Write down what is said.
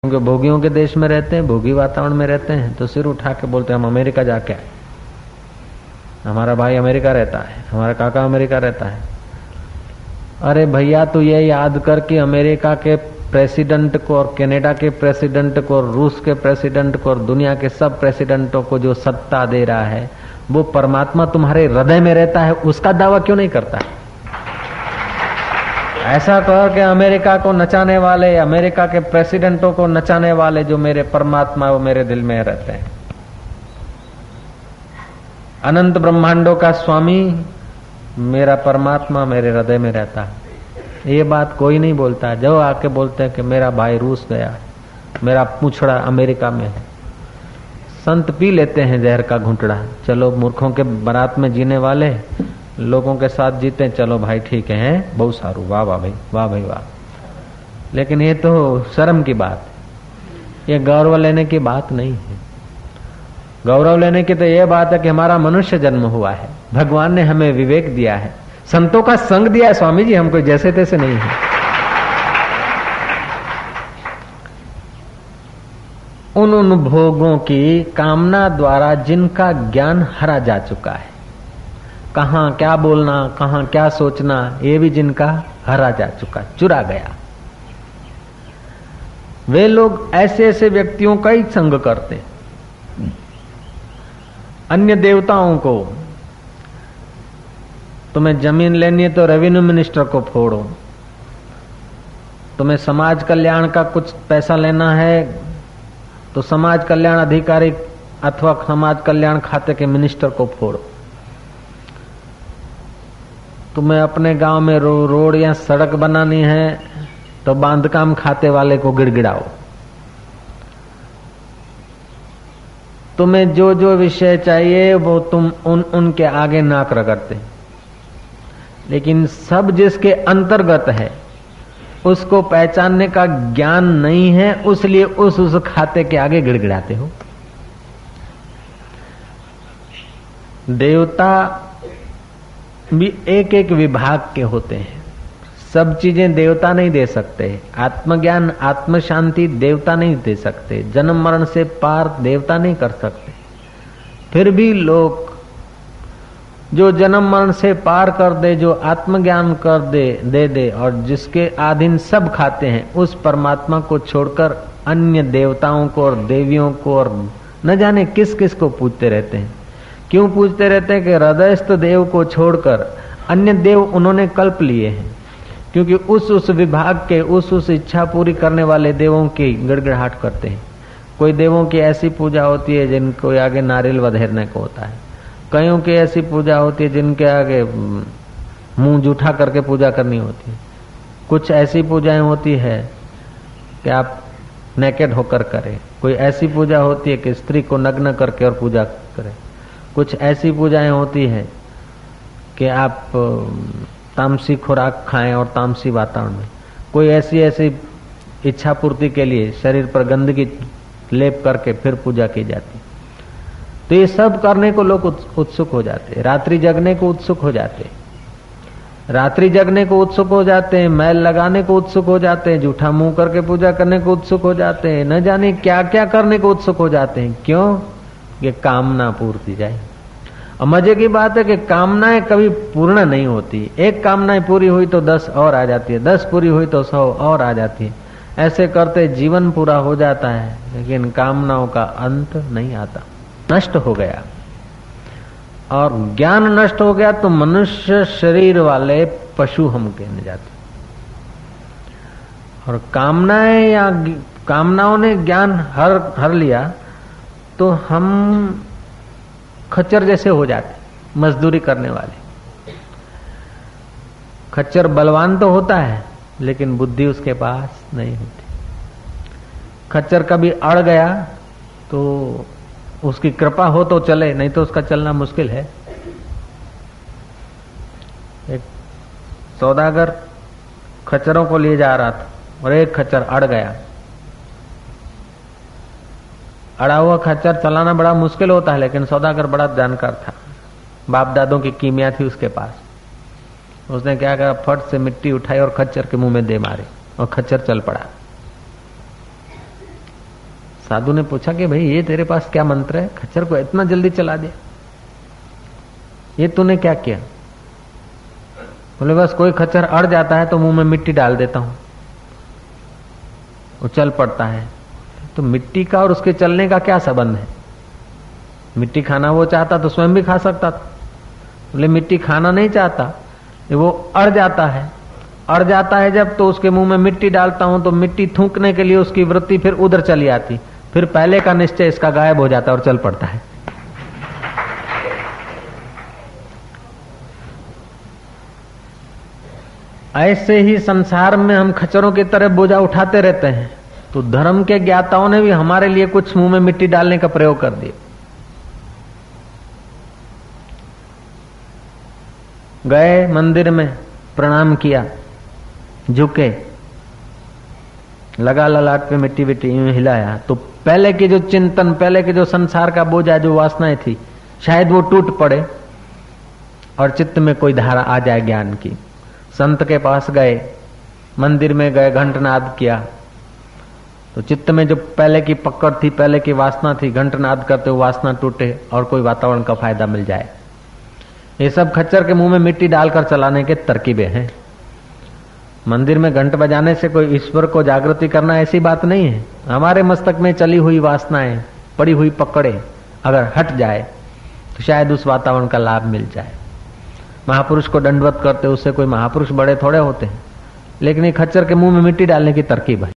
क्योंकि भोगियों के देश में रहते हैं, भोगी वातावरण में रहते हैं, तो सिर उठा के बोलते हैं हम अमेरिका जाके आए, हमारा भाई अमेरिका रहता है, हमारा काका अमेरिका रहता है। अरे भैया तू ये याद कर कि अमेरिका के प्रेसिडेंट को और कनाडा के प्रेसिडेंट को और रूस के प्रेसिडेंट को और दुनिया के सब प्रेसिडेंटों को जो सत्ता दे रहा है वो परमात्मा तुम्हारे हृदय में रहता है, उसका दावा क्यों नहीं करता है? ऐसा कह के अमेरिका को नचाने वाले, अमेरिका के प्रेसिडेंटों को नचाने वाले जो मेरे परमात्मा वो मेरे दिल में रहते हैं। अनंत ब्रह्मांडों का स्वामी मेरा परमात्मा मेरे हृदय में रहता है। ये बात कोई नहीं बोलता। जो आके बोलते हैं कि मेरा भाई रूस गया, मेरा पूछड़ा अमेरिका में है, संत पी लेते हैं जहर का घुंटड़ा। चलो मूर्खों के बारात में जीने वाले लोगों के साथ जीते, चलो भाई ठीक है, बहुत सारू, वाह वाह भाई, वाह भाई वाह। लेकिन ये तो शर्म की बात है, ये गौरव लेने की बात नहीं है। गौरव लेने की तो यह बात है कि हमारा मनुष्य जन्म हुआ है, भगवान ने हमें विवेक दिया है, संतों का संग दिया है। स्वामी जी हम कोई जैसे तैसे नहीं है। उन भोगों की कामना द्वारा जिनका ज्ञान हरा जा चुका है, कहां क्या बोलना, कहां क्या सोचना, ये भी जिनका हरा जा चुका, चुरा गया, वे लोग ऐसे ऐसे व्यक्तियों का ही संग करते। अन्य देवताओं को, तुम्हें जमीन लेनी है तो रेवेन्यू मिनिस्टर को फोड़ो, तुम्हें समाज कल्याण का कुछ पैसा लेना है तो समाज कल्याण अधिकारी अथवा समाज कल्याण खाते के मिनिस्टर को फोड़ो, तुम्हें अपने गांव में रोड या सड़क बनानी है तो बांधकाम खाते वाले को गिड़गिड़ाओ, तुम्हें जो जो विषय चाहिए वो तुम उनके आगे नाक रगड़ते। लेकिन सब जिसके अंतर्गत है उसको पहचानने का ज्ञान नहीं है, उसलिए उस खाते के आगे गिड़गिड़ाते हो। देवता भी एक एक विभाग के होते हैं, सब चीजें देवता नहीं दे सकते। आत्मज्ञान आत्म शांति देवता नहीं दे सकते, जन्म मरण से पार देवता नहीं कर सकते। फिर भी लोग जो जन्म मरण से पार कर दे, जो आत्मज्ञान कर दे और जिसके अधीन सब खाते हैं, उस परमात्मा को छोड़कर अन्य देवताओं को और देवियों को और न जाने किस किस को पूजते रहते हैं। क्यों पूजते रहते हैं? कि हृदयस्थ देव को छोड़कर अन्य देव उन्होंने कल्प लिए हैं, क्योंकि उस विभाग के उस इच्छा पूरी करने वाले देवों की गड़गड़ाहट करते हैं। कोई देवों की ऐसी पूजा होती है जिनको आगे नारियल वधेरने को होता है, कईयों की ऐसी पूजा होती है जिनके आगे मुंह जूठा करके पूजा करनी होती है। कुछ ऐसी पूजाएं होती है कि आप नेकेड होकर करें, कोई ऐसी पूजा होती है कि स्त्री को नग्न करके और पूजा करें, कुछ ऐसी पूजाएं होती है कि आप तामसी खुराक खाएं और तामसी वातावरण में, कोई ऐसी इच्छा पूर्ति के लिए शरीर पर गंदगी लेप करके फिर पूजा की जाती। तो ये सब करने को लोग उत्सुक हो जाते, रात्रि जगने को उत्सुक हो जाते, रात्रि जगने को उत्सुक हो जाते हैं, मैल लगाने को उत्सुक हो जाते हैं, जूठा मुंह करके पूजा करने को उत्सुक हो जाते हैं, न जाने क्या क्या करने को उत्सुक हो जाते हैं। क्यों? कि कामना पूर्ति जाए। और मजे की बात है कि कामनाएं कभी पूर्ण नहीं होती। एक कामनाएं पूरी हुई तो 10 और आ जाती है, 10 पूरी हुई तो 100 और आ जाती है। ऐसे करते जीवन पूरा हो जाता है, लेकिन कामनाओं का अंत नहीं आता। नष्ट हो गया और ज्ञान नष्ट हो गया तो मनुष्य शरीर वाले पशु हम कहने जाते। और कामनाएं या कामनाओं ने ज्ञान हर लिया तो हम खच्चर जैसे हो जाते, मजदूरी करने वाले। खच्चर बलवान तो होता है लेकिन बुद्धि उसके पास नहीं होती। खच्चर कभी अड़ गया तो उसकी कृपा हो तो चले, नहीं तो उसका चलना मुश्किल है। एक सौदागर खच्चरों को लिए जा रहा था और एक खच्चर अड़ गया। अड़ा हुआ खच्चर चलाना बड़ा मुश्किल होता है, लेकिन सौदागर बड़ा जानकार था, बाप दादों की कीमिया थी उसके पास। उसने क्या कहा, फट से मिट्टी उठाई और खच्चर के मुंह में दे मारे और खच्चर चल पड़ा। साधु ने पूछा कि भाई ये तेरे पास क्या मंत्र है, खच्चर को इतना जल्दी चला दिया, ये तूने क्या किया? बोले बस कोई खच्चर अड़ जाता है तो मुंह में मिट्टी डाल देता हूं, वो चल पड़ता है। तो मिट्टी का और उसके चलने का क्या संबंध है? मिट्टी खाना वो चाहता तो स्वयं भी खा सकता था। बोले मिट्टी खाना नहीं चाहता, वो अड़ जाता है। अड़ जाता है जब, तो उसके मुंह में मिट्टी डालता हूं तो मिट्टी थूकने के लिए उसकी वृत्ति फिर उधर चली आती, फिर पहले का निश्चय इसका गायब हो जाता है और चल पड़ता है। ऐसे ही संसार में हम खच्चरों की तरह बोझा उठाते रहते हैं। तो धर्म के ज्ञाताओं ने भी हमारे लिए कुछ मुंह में मिट्टी डालने का प्रयोग कर दिया। गए मंदिर में, प्रणाम किया, झुके, लगा ललाट पे मिट्टी विट्टी यूं हिलाया, तो पहले के जो चिंतन, पहले के जो संसार का बोझा, जो वासनाएं थी, शायद वो टूट पड़े और चित्त में कोई धारा आ जाए ज्ञान की। संत के पास गए, मंदिर में गए, घंटनाद किया, तो चित्त में जो पहले की पकड़ थी, पहले की वासना थी, घंटनाद करते हुए वासना टूटे और कोई वातावरण का फायदा मिल जाए। ये सब खच्चर के मुंह में मिट्टी डालकर चलाने के तरकीबें हैं। मंदिर में घंट बजाने से कोई ईश्वर को जागृति करना ऐसी बात नहीं है। हमारे मस्तक में चली हुई वासनाएं, पड़ी हुई पकड़े अगर हट जाए तो शायद उस वातावरण का लाभ मिल जाए। महापुरुष को दंडवत करते, उससे कोई महापुरुष बड़े थोड़े होते हैं, लेकिन ये खच्चर के मुंह में मिट्टी डालने की तरकीब है।